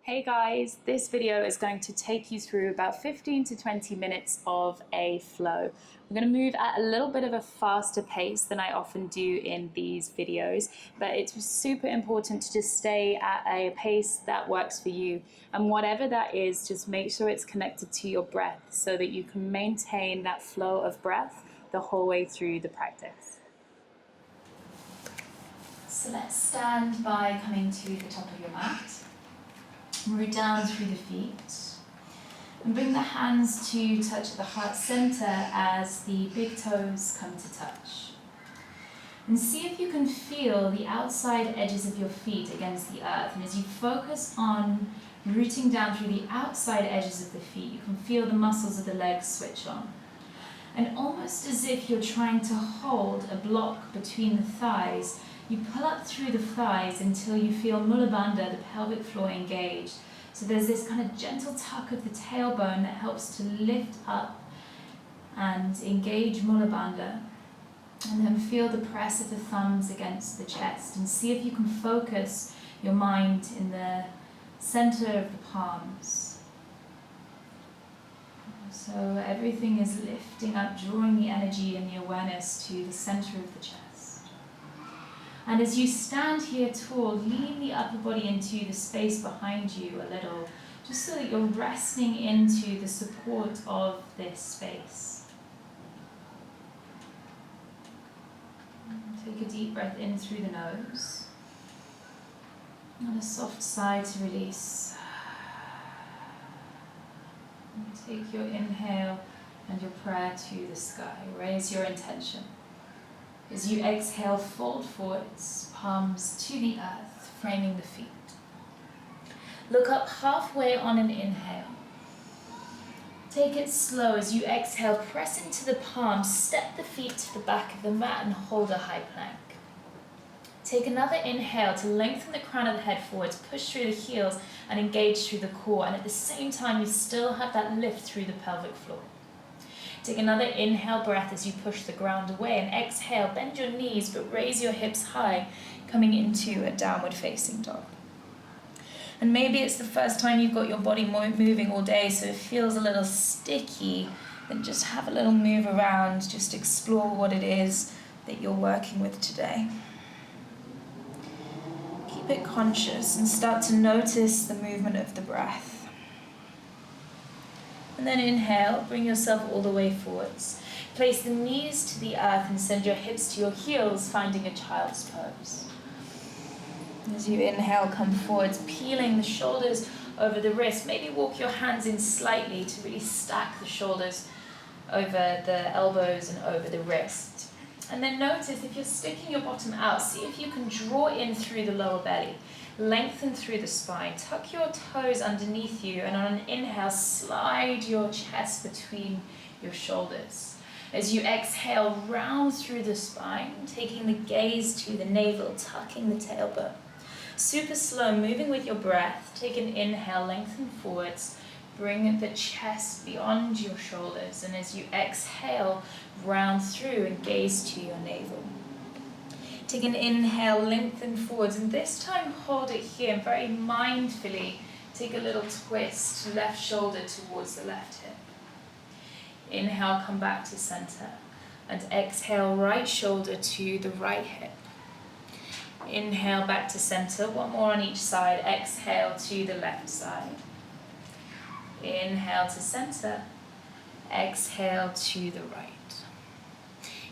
Hey guys, this video is going to take you through about 15 to 20 minutes of a flow. I'm going to move at a little bit of a faster pace than I often do in these videos, but it's super important to just stay at a pace that works for you. And whatever that is, just make sure it's connected to your breath so that you can maintain that flow of breath the whole way through the practice. So let's stand by coming to the top of your mat. Root down through the feet and bring the hands to touch the heart center as the big toes come to touch. And see if you can feel the outside edges of your feet against the earth. And as you focus on rooting down through the outside edges of the feet, you can feel the muscles of the legs switch on. And almost as if you're trying to hold a block between the thighs, you pull up through the thighs until you feel Mula Bandha, the pelvic floor, engaged. So there's this kind of gentle tuck of the tailbone that helps to lift up and engage Mula Bandha. And then feel the press of the thumbs against the chest and see if you can focus your mind in the center of the palms. So everything is lifting up, drawing the energy and the awareness to the center of the chest. And as you stand here tall, lean the upper body into the space behind you a little, just so that you're resting into the support of this space. Take a deep breath in through the nose, and a soft sigh to release. And take your inhale and your prayer to the sky. Raise your intention. As you exhale, fold forwards, palms to the earth, framing the feet. Look up halfway on an inhale. Take it slow as you exhale, press into the palms, step the feet to the back of the mat and hold a high plank. Take another inhale to lengthen the crown of the head forwards, push through the heels and engage through the core. And at the same time, you still have that lift through the pelvic floor. Take another inhale breath as you push the ground away, and exhale, bend your knees but raise your hips high, coming into a downward facing dog. And maybe it's the first time you've got your body moving all day, so it feels a little sticky. Then just have a little move around, just explore what it is that you're working with today. Keep it conscious and start to notice the movement of the breath. And then inhale, bring yourself all the way forwards. Place the knees to the earth and send your hips to your heels, finding a child's pose. As you inhale, come forwards, peeling the shoulders over the wrist. Maybe walk your hands in slightly to really stack the shoulders over the elbows and over the wrist. And then notice if you're sticking your bottom out, see if you can draw in through the lower belly. Lengthen through the spine, tuck your toes underneath you, and on an inhale, slide your chest between your shoulders. As you exhale, round through the spine, taking the gaze to the navel, tucking the tailbone. Super slow, moving with your breath. Take an inhale, lengthen forwards, bring the chest beyond your shoulders, and as you exhale, round through and gaze to your navel. Take an inhale, lengthen forwards, and this time hold it here and very mindfully take a little twist, left shoulder towards the left hip. Inhale, come back to center, and exhale, right shoulder to the right hip. Inhale, back to center, one more on each side, exhale to the left side. Inhale to center, exhale to the right.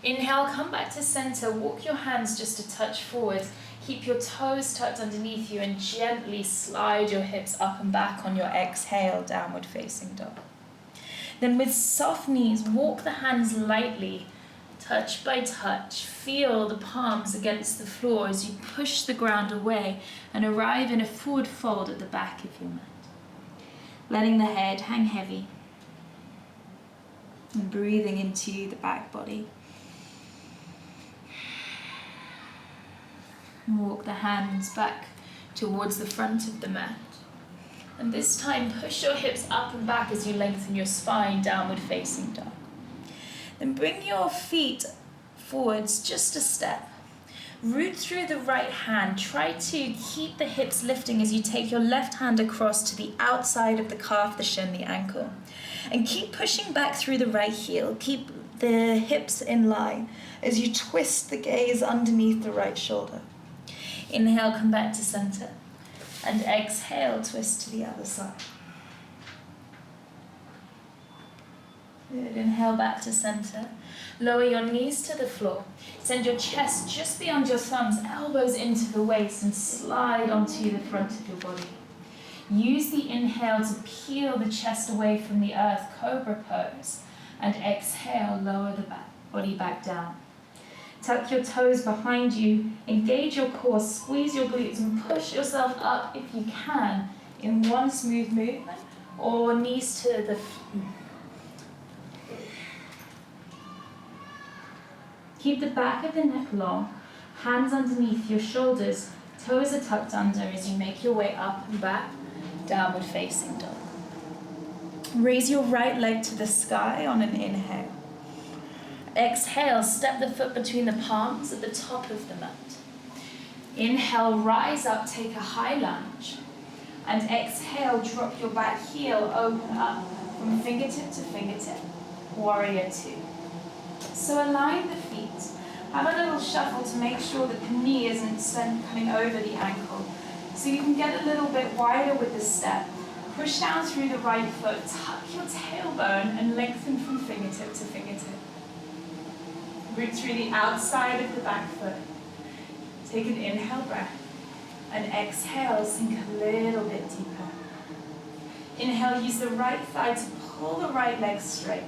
Inhale, come back to center, walk your hands just a touch forward, keep your toes tucked underneath you and gently slide your hips up and back on your exhale, downward facing dog. Then with soft knees, walk the hands lightly, touch by touch, feel the palms against the floor as you push the ground away and arrive in a forward fold at the back of your mat. Letting the head hang heavy and breathing into the back body. Walk the hands back towards the front of the mat. And this time, push your hips up and back as you lengthen your spine, downward facing dog. Then bring your feet forwards just a step. Root through the right hand. Try to keep the hips lifting as you take your left hand across to the outside of the calf, the shin, the ankle. And keep pushing back through the right heel. Keep the hips in line as you twist the gaze underneath the right shoulder. Inhale, come back to center. And exhale, twist to the other side. Good. Inhale, back to center. Lower your knees to the floor. Send your chest just beyond your thumbs, elbows into the waist, and slide onto the front of your body. Use the inhale to peel the chest away from the earth, cobra pose. And exhale, lower the body back down. Tuck your toes behind you, engage your core, squeeze your glutes, and push yourself up if you can in one smooth movement, or knees to the Keep the back of the neck long, hands underneath your shoulders, toes are tucked under as you make your way up and back, downward facing dog. Raise your right leg to the sky on an inhale. Exhale, step the foot between the palms at the top of the mat. Inhale, rise up, take a high lunge. And exhale, drop your back heel, open up from fingertip to fingertip, warrior two. So align the feet. Have a little shuffle to make sure that the knee isn't coming over the ankle. So you can get a little bit wider with the step. Push down through the right foot, tuck your tailbone and lengthen from fingertip to fingertip. Root through the outside of the back foot. Take an inhale breath and exhale, sink a little bit deeper. Inhale, use the right thigh to pull the right leg straight.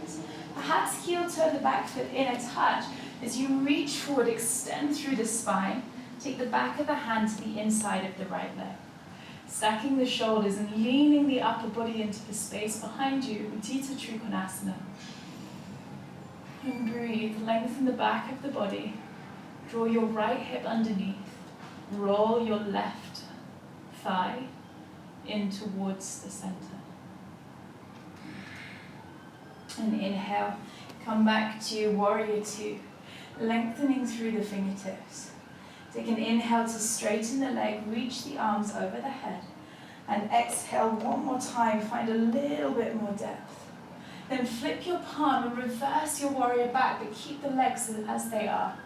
Perhaps heel toe the back foot in a touch. As you reach forward, extend through the spine. Take the back of the hand to the inside of the right leg. Stacking the shoulders and leaning the upper body into the space behind you, Utthita Trikonasana. And breathe, lengthen the back of the body. Draw your right hip underneath. Roll your left thigh in towards the center. And inhale, come back to warrior two, lengthening through the fingertips. Take an inhale to straighten the leg, reach the arms over the head. And exhale one more time, find a little bit more depth. Then flip your palm and reverse your warrior back, but keep the legs as they are.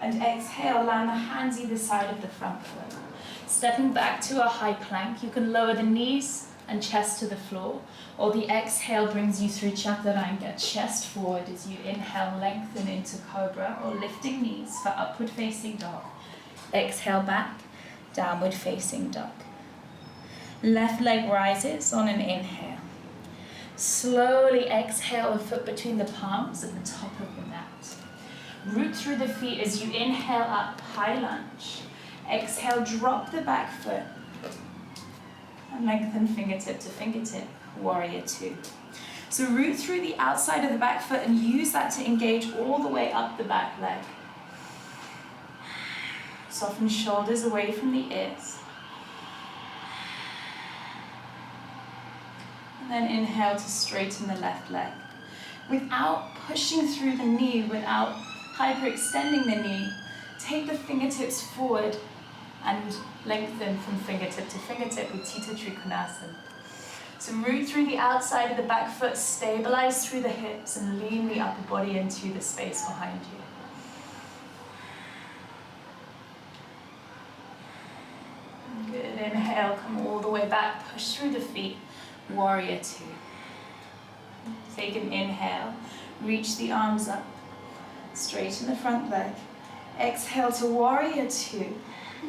And exhale, land the hands either side of the front foot. Stepping back to a high plank, you can lower the knees and chest to the floor, or the exhale brings you through chaturanga, chest forward as you inhale, lengthen into cobra, or lifting knees for upward facing dog. Exhale back, downward facing dog. Left leg rises on an inhale. Slowly exhale a foot between the palms at the top of the mat. Root through the feet as you inhale up, high lunge. Exhale, drop the back foot. And lengthen fingertip to fingertip, warrior two. So root through the outside of the back foot and use that to engage all the way up the back leg. Soften shoulders away from the ears. And then inhale to straighten the left leg. Without pushing through the knee, without hyperextending the knee, take the fingertips forward and lengthen from fingertip to fingertip with Utthita Trikonasana. So root through the outside of the back foot, stabilize through the hips, and lean the upper body into the space behind you. Good, inhale, come all the way back, push through the feet, warrior two. Take an inhale, reach the arms up, straighten the front leg. Exhale to warrior two.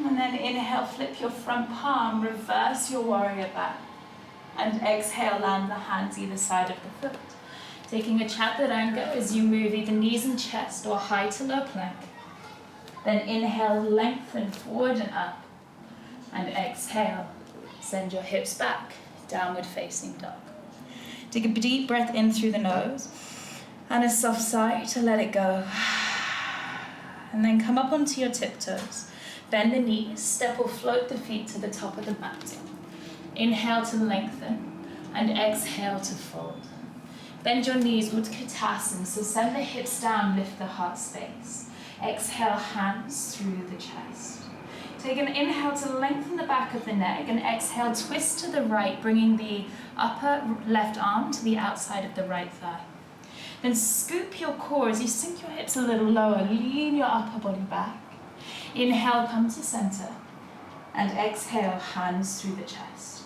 And then inhale, flip your front palm, reverse your warrior back. And exhale, land the hands either side of the foot. Taking a chaturanga as you move either knees and chest or high to low plank. Then inhale, lengthen forward and up. And exhale, send your hips back, downward facing dog. Take a deep breath in through the nose and a soft sigh to let it go. And then come up onto your tiptoes. Bend the knees, step or float the feet to the top of the mat. Inhale to lengthen and exhale to fold. Bend your knees, Utkatasana, so send the hips down, lift the heart space. Exhale, hands through the chest. Take an inhale to lengthen the back of the neck, and exhale, twist to the right, bringing the upper left arm to the outside of the right thigh. Then scoop your core as you sink your hips a little lower, lean your upper body back. Inhale, come to center, and exhale, hands through the chest.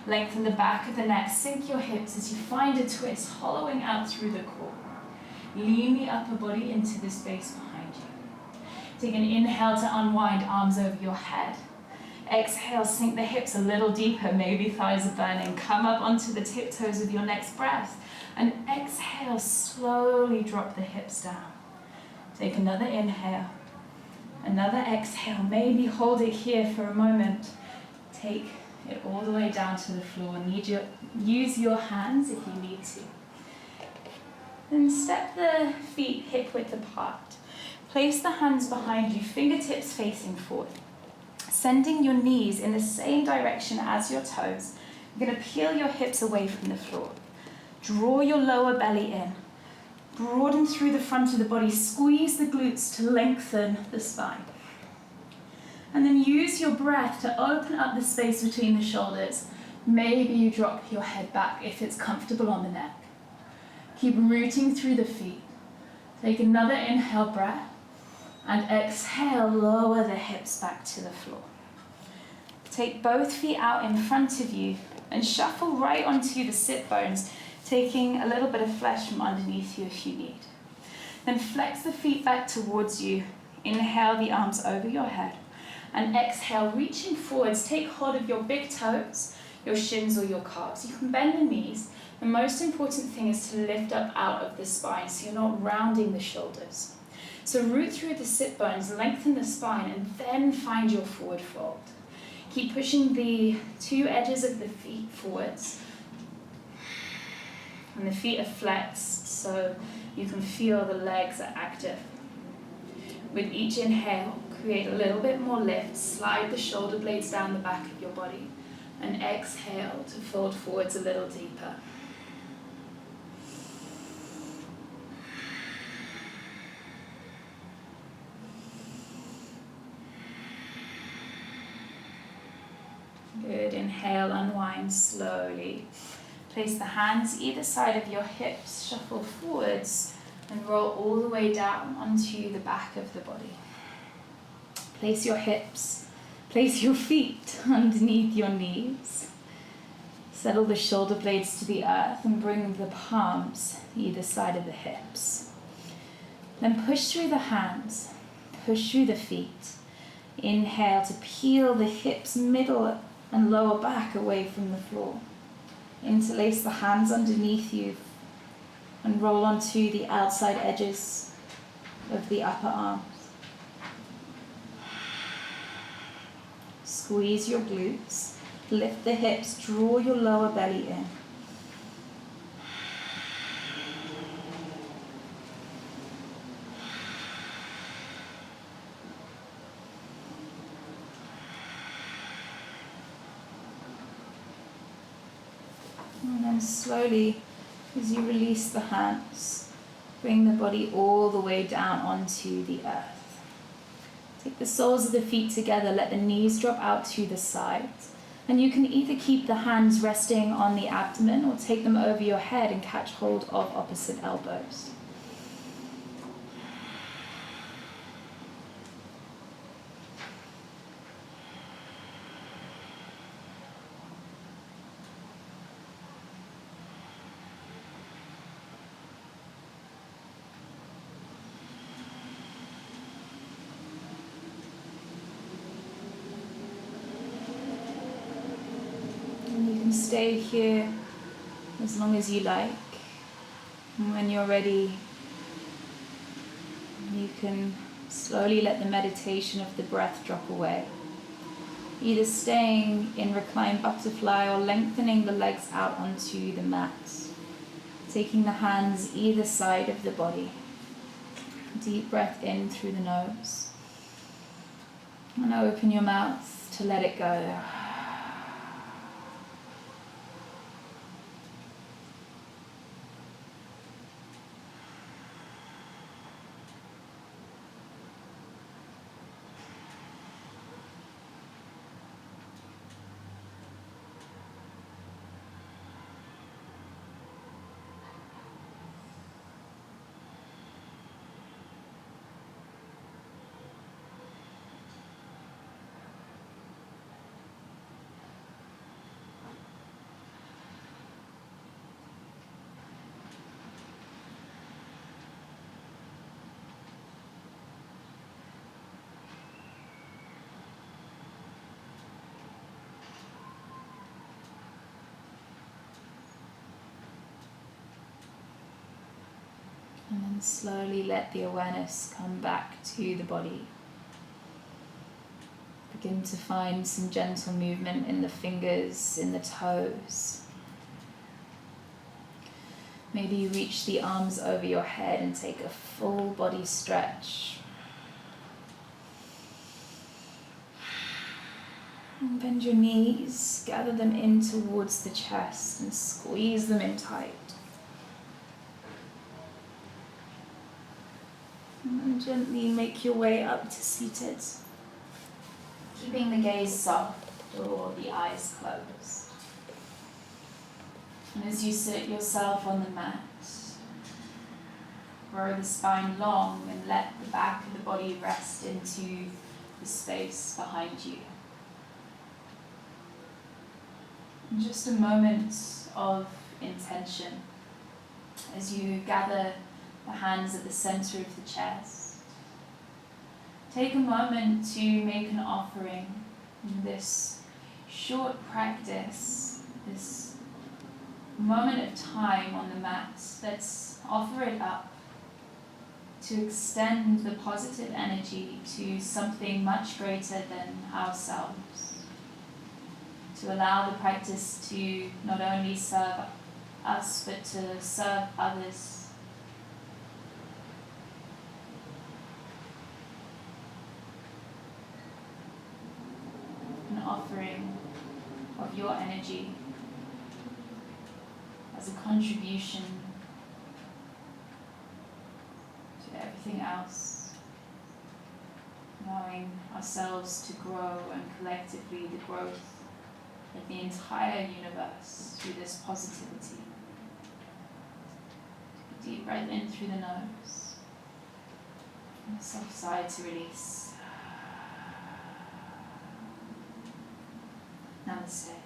Lengthen the back of the neck, sink your hips as you find a twist, hollowing out through the core. Lean the upper body into the space behind you. Take an inhale to unwind, arms over your head. Exhale, sink the hips a little deeper, maybe thighs are burning. Come up onto the tiptoes with your next breath. And exhale, slowly drop the hips down. Take another inhale, another exhale. Maybe hold it here for a moment. Take it all the way down to the floor. Use your hands if you need to. Then step the feet hip width apart. Place the hands behind you, fingertips facing forward. Sending your knees in the same direction as your toes. You're going to peel your hips away from the floor. Draw your lower belly in. Broaden through the front of the body. Squeeze the glutes to lengthen the spine. And then use your breath to open up the space between the shoulders. Maybe you drop your head back if it's comfortable on the neck. Keep rooting through the feet. Take another inhale breath. And exhale, lower the hips back to the floor. Take both feet out in front of you and shuffle right onto the sit bones, taking a little bit of flesh from underneath you if you need. Then flex the feet back towards you. Inhale the arms over your head. And exhale, reaching forwards, take hold of your big toes, your shins or your calves. You can bend the knees. The most important thing is to lift up out of the spine so you're not rounding the shoulders. So root through the sit bones, lengthen the spine, and then find your forward fold. Keep pushing the two edges of the feet forwards. And the feet are flexed so you can feel the legs are active. With each inhale, create a little bit more lift. Slide the shoulder blades down the back of your body. And exhale to fold forwards a little deeper. Good. Inhale, unwind slowly. Place the hands either side of your hips, shuffle forwards, and roll all the way down onto the back of the body. Place your hips, place your feet underneath your knees. Settle the shoulder blades to the earth and bring the palms either side of the hips. Then push through the hands, push through the feet. Inhale to peel the hips, middle and lower back away from the floor. Interlace the hands underneath you and roll onto the outside edges of the upper arms. Squeeze your glutes, lift the hips, draw your lower belly in. And then slowly, as you release the hands, bring the body all the way down onto the earth. Take the soles of the feet together, let the knees drop out to the sides. And you can either keep the hands resting on the abdomen or take them over your head and catch hold of opposite elbows. Stay here as long as you like. And when you're ready, you can slowly let the meditation of the breath drop away. Either staying in reclined butterfly or lengthening the legs out onto the mat. Taking the hands either side of the body. Deep breath in through the nose. And open your mouth to let it go. And slowly let the awareness come back to the body. Begin to find some gentle movement in the fingers, in the toes. Maybe you reach the arms over your head and take a full body stretch. And bend your knees, gather them in towards the chest and squeeze them in tight. And gently make your way up to seated, keeping the gaze soft or the eyes closed. And as you sit yourself on the mat, grow the spine long and let the back of the body rest into the space behind you. And just a moment of intention as you gather the hands at the center of the chest. Take a moment to make an offering in this short practice, this moment of time on the mat. Let's offer it up to extend the positive energy to something much greater than ourselves. To allow the practice to not only serve us, but to serve others. An offering of your energy as a contribution to everything else, allowing ourselves to grow and collectively the growth of the entire universe through this positivity. Take a deep breath in through the nose, and a soft sigh to release. Namaste.